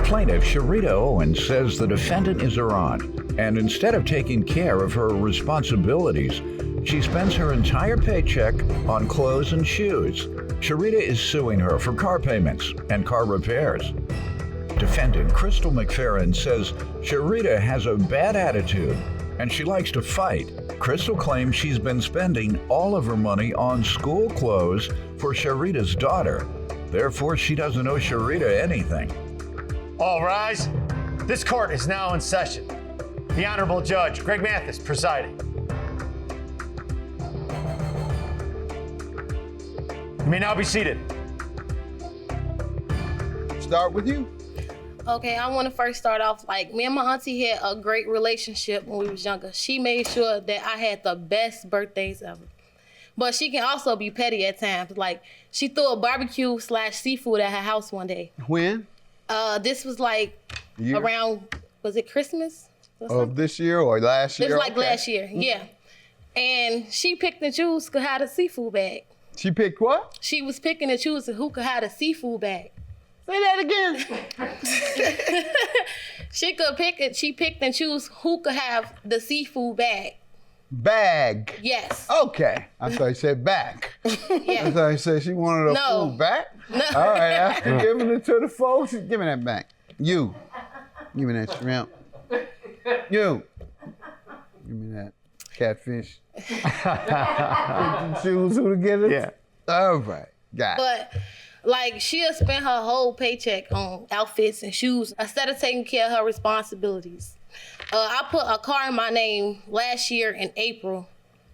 Plaintiff Sharita Owens says the defendant is her aunt, and instead of taking care of her responsibilities, she spends her entire paycheck on clothes and shoes. Sharita is suing her for car payments and car repairs. Defendant Crystal McFerrin says Sharita has a bad attitude and she likes to fight. Crystal claims she's been spending all of her money on school clothes for Sharita's daughter. Therefore, she doesn't owe Sharita anything. All rise. This court is now in session. The Honorable Judge Greg Mathis presiding. You may now be seated. Start with you. Okay, I want to first start off, like, me and my auntie had a great relationship when we was younger. She made sure that I had the best birthdays ever. But she can also be petty at times. Like, she threw a barbecue/seafood at her house one day. When? This was like around, was it Christmas? Of this year or last year? It was like last year, yeah. And she picked and chose who could have the seafood bag. She picked what? She was picking and choosing who could have the seafood bag. Say that again. She picked and chose who could have the seafood bag. Bag. Yes. Okay. I thought you said back. Yeah. I thought you said she wanted her food back. No. All right, after giving it to the folks, give me that back. You. Give me that shrimp. You. Give me that catfish. Choose who to get it? Yeah. All right. Got it. But like, she'll spend her whole paycheck on outfits and shoes instead of taking care of her responsibilities. I put a car in my name last year in April,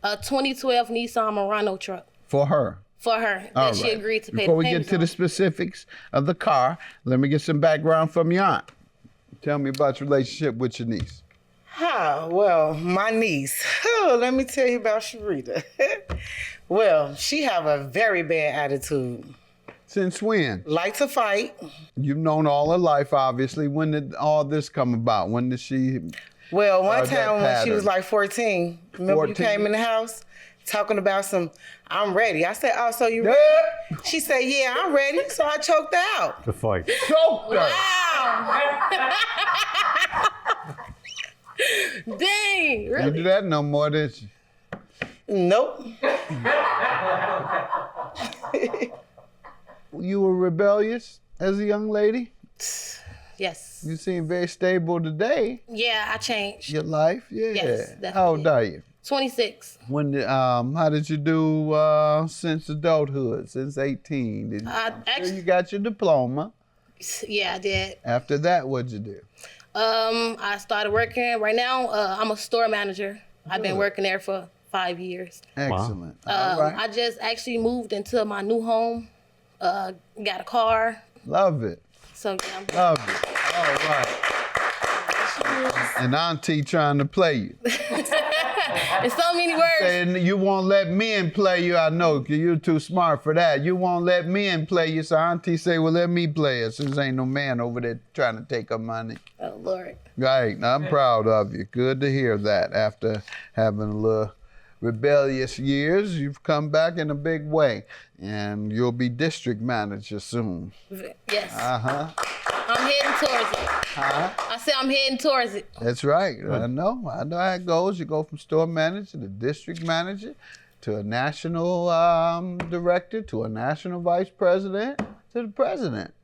a 2012 Nissan Murano truck. For her. For her, All that she right. agreed to pay Before the we get payments to the on. specifics of the car, let me get some background from your aunt. Tell me about your relationship with your niece. Well, my niece. Let me tell you about Sharita. Well, she have a very bad attitude. Since when? Like to fight. You've known all her life, obviously. When did all this come about? When did she? Well, one that time when she was pattern. like 14, remember you 14? came in the house talking about I'm ready. I said, oh, so you ready? She said, yeah, I'm ready. So I choked her out. The fight. Choked her. Wow! Dang! You Really? do that no more, did you? Nope. You were rebellious as a young lady. Yes. You seem very stable today. Yeah, I changed. Your life, yeah. Yes, How old definitely. are you? 26. When did, how did you do since adulthood? Since 18? Did you, you got your diploma. Yeah, I did. After that, what'd you do? I started working. Right now, I'm a store manager. I've been working there for 5 years. Excellent. All right. I just actually moved into my new home. Got a car. Love it. So yeah, I'm Love it. All right. And auntie trying to play you. in so many words. And you won't let men play you, I know, because you're too smart for that. You won't let men play you, so auntie say, well, let me play it, since ain't no man over there trying to take her money. Oh, Lord. Right, I'm proud of you. Good to hear that. After having a little rebellious years, you've come back in a big way, and you'll be district manager soon. Yes. Uh-huh. I'm heading towards it. I said I'm heading towards it. That's right. I know how it goes. You go from store manager to district manager to a national director to a national vice president to the president.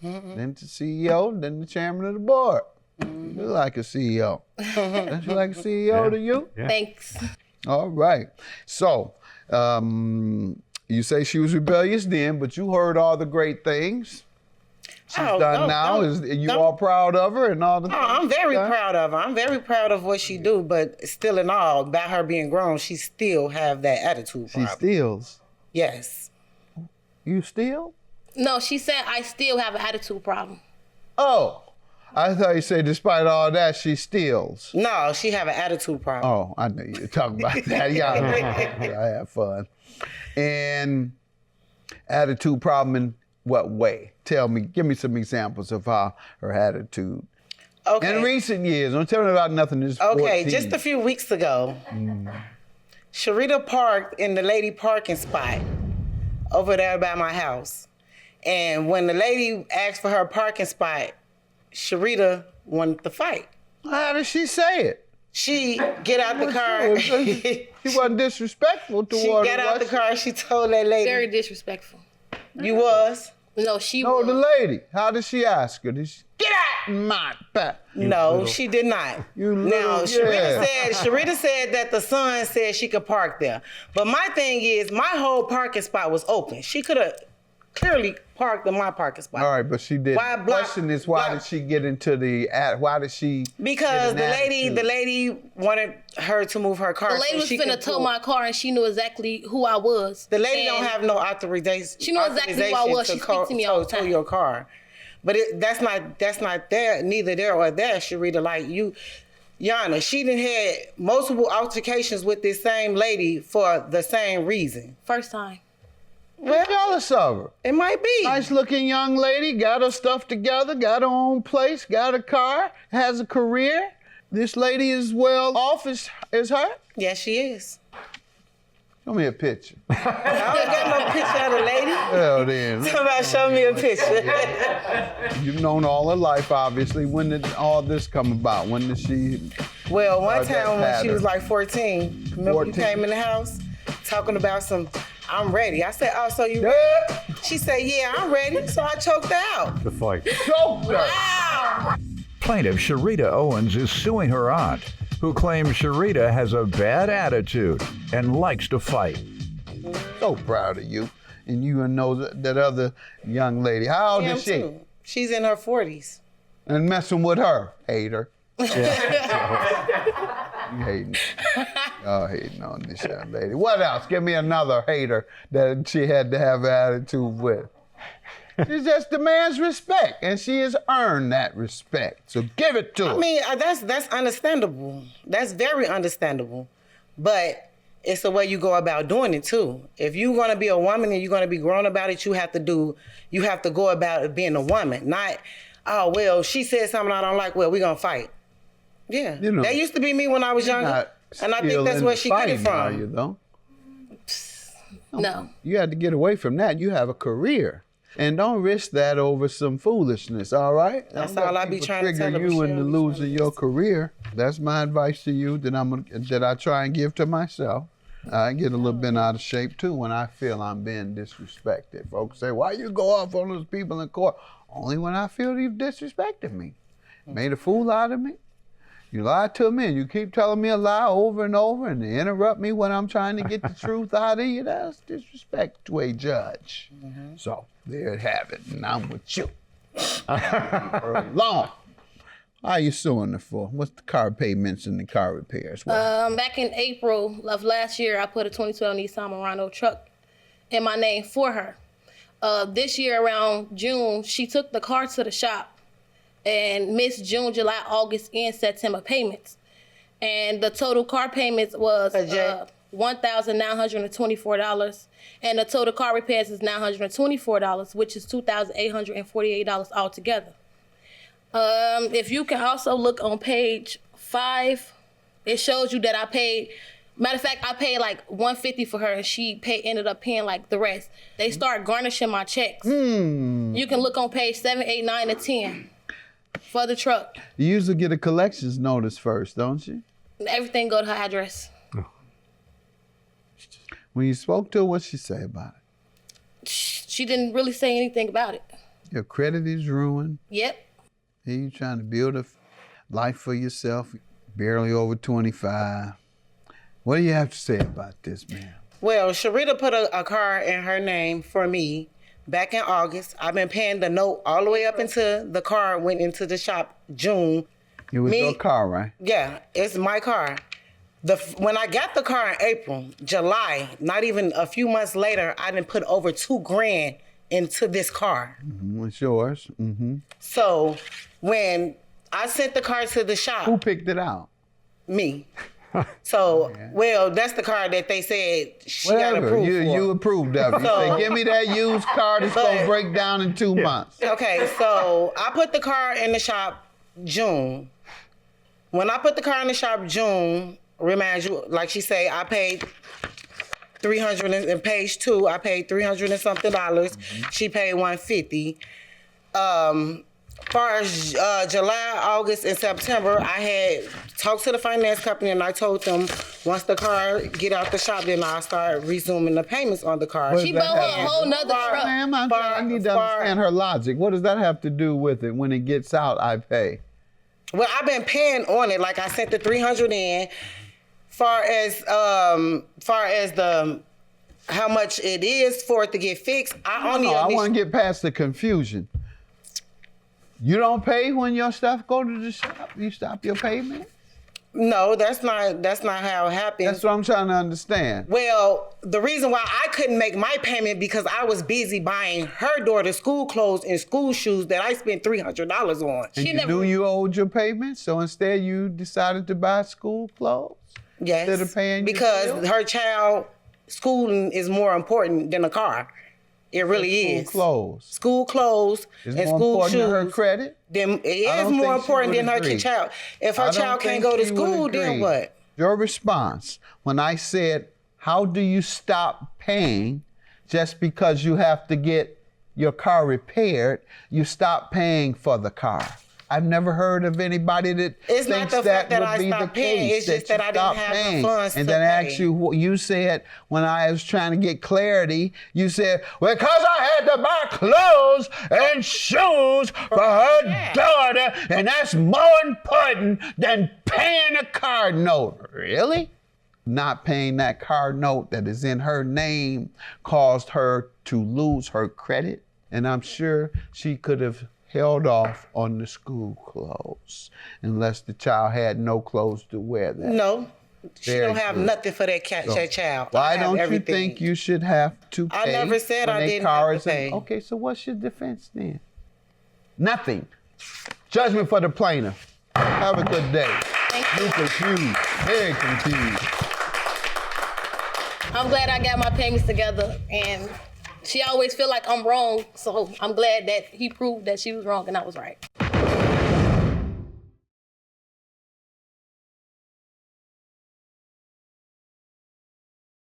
Then to CEO, then the chairman of the board. You're like a CEO. Don't you like a CEO to you? Yeah. Thanks. All right. So, you say she was rebellious then, but you heard all the great things she's done now. Are you all proud of her and all the things I'm very she's done? proud of her. I'm very proud of what she do, but still in all, by her being grown, she still have that attitude She problem. steals. Yes. You steal? No, she said I still have an attitude problem. Oh, I thought you said despite all that, she steals. No, she have an attitude problem. Oh, I knew you were talking about that. Yeah, I have fun. And attitude problem in what way? Tell me, give me some examples of how her attitude. Okay. In recent years, don't tell me about nothing that's Okay, 14. just a few weeks ago, Sharita parked in the lady parking spot over there by my house. And when the lady asked for her parking spot, Sharita wanted to fight. How did she say it? She get out the car. She wasn't disrespectful She toward got her. out the car. She told that lady, Very disrespectful. "You was." No, she No, was. the lady. How did she ask her? Did she get out my back? No, she did not. You Now, little- yeah. Sharita said that the son said she could park there. But my thing is, my whole parking spot was open. She could have clearly parked in my parking spot. All right, but she did. Why The block- question is, why block- did she get into the? Why did she? Because get an the attitude? lady wanted her to move her car. The lady so was she finna could tow pull. my car, and she knew exactly who I was. The lady don't And have no authorization. She knew exactly who I was. She speaks to me all the tow time. your car, but that's not there. Neither there or there, Sharita. Like you, Yana, she done had multiple altercations with this same lady for the same reason. First time. Well, jealous of her. It might be. Nice looking young lady, got her stuff together, got her own place, got a car, has a career. This lady is well off as her. Yes, she is. Show me a picture. I don't got no picture of the lady. Well then, Somebody show me a picture. you've known all her life, obviously. When did all this come about? When did she? Well, one How'd that time when she pattern? was like 14, remember 14? you came in the house talking about some, I'm ready. I said, oh, so you ready? She said, yeah, I'm ready. So I choked her out. The fight. Choked her. Plaintiff Sharita Owens is suing her aunt, who claims Sharita has a bad attitude and likes to fight. So proud of you. And you know that other young lady. How old I am is she? too. She's in her 40s. And messing with her. Hater. You hating. Oh, hating on this young lady. What else? Give me another hater that she had to have attitude with. She just demands respect, and she has earned that respect. So give it to her. I mean, that's understandable. That's very understandable. But it's the way you go about doing it too. If you're gonna be a woman and you're gonna be grown about it, you have to go about it being a woman. Not, oh well, she said something I don't like, well, we're gonna fight. Yeah. You know, that used to be me when I was younger. Not And I think skilled that's in where she get it fighting, are you, from. though? No. You had to get away from that. You have a career. And don't risk that over some foolishness, all right? That's Don't let all I be people trying to trigger tell her, you but into she'll be losing your career. That's my advice to you that I try and give to myself. I get a little bit out of shape too when I feel I'm being disrespected. Folks say, why you go off on those people in court? Only when I feel you've disrespected me. Made a fool out of me. You lied to me and you keep telling me a lie over and over and interrupt me when I'm trying to get the truth out of you. That's disrespect to a judge. So there it have it, and I'm with you. Long. How you suing her for? What's the car payments and the car repairs? Back in April of last year, I put a 2012 Nissan Murano truck in my name for her. This year around June, she took the car to the shop and missed June, July, August, and September payments. And the total car payments was $1,924, and the total car repairs is $924, which is $2,848 altogether. If you can also look on page 5, it shows you that I paid. Matter of fact, I paid like $150 for her, and she ended up paying like the rest. They start garnishing my checks. You can look on page 7, 8, 9, and 10 for the truck. You usually get a collections notice first, don't you? Everything go to her address. When you spoke to her, what'd she say about it? She didn't really say anything about it. Your credit is ruined. Yep. Here you trying to build a life for yourself, barely over 25. What do you have to say about this, man? Well, Sharita put a car in her name for me back in August. I've been paying the note all the way up until the car went into the shop June. It was your car, right? Yeah, it's my car. When I got the car in April, July, not even a few months later, I done put over $2,000 into this car. It's yours. So when I sent the car to the shop, Who picked it out? me. So, well, that's the car that they said she got Whatever. approved for. You approved of it. You So- say, give me that used car that's going to But- break down in 2 months. Okay, so I put the car in the shop June. When I put the car in the shop June, remind you, like she say, I paid $300 in page 2. I paid $300 and something dollars. She paid $150. far as July, August, and September, I had talked to the finance company and I told them once the car get out the shop, then I'll start resuming the payments on the car. She bought her a whole nother truck. Ma'am, I need to understand her logic. What does that have to do with it? When it gets out, I pay. Well, I've been paying on it. Like I sent the $300 in. Far as the how much it is for it to get fixed, I want to get past the confusion. You don't pay when your stuff go to the shop? You stop your payment? No, that's not how it happens. That's what I'm trying to understand. Well, the reason why I couldn't make my payment because I was busy buying her daughter school clothes and school shoes that I spent $300 on. And you knew you owed your payment, so instead you decided to buy school clothes? Yes, instead of paying because her child schooling is more important than a car. It really is. School clothes and school shoes. Than her credit? Then it is more important than her child. If her child can't go to school, then what? Your response when I said, how do you stop paying just because you have to get your car repaired, you stop paying for the car? I've never heard of anybody that it's thinks not the that fact that would I be the stopped paying. case. It's just that I didn't have the funds and to then pay. ask you what you said when I was trying to get clarity. You said, well, because I had to buy clothes and shoes for her daughter, and that's more important than paying a car note. Really? Not paying that car note that is in her name caused her to lose her credit, and I'm sure she could have held off on the school clothes unless the child had no clothes to wear that. No, she don't have nothing for that child. Why don't you think you should have to pay? I never said I didn't have to pay. Okay, so what's your defense then? Nothing. Judgment for the plaintiff. Have a good day. Thank you. You're confused, very confused. I'm glad I got my payments together, and she always feel like I'm wrong, so I'm glad that he proved that she was wrong and I was right.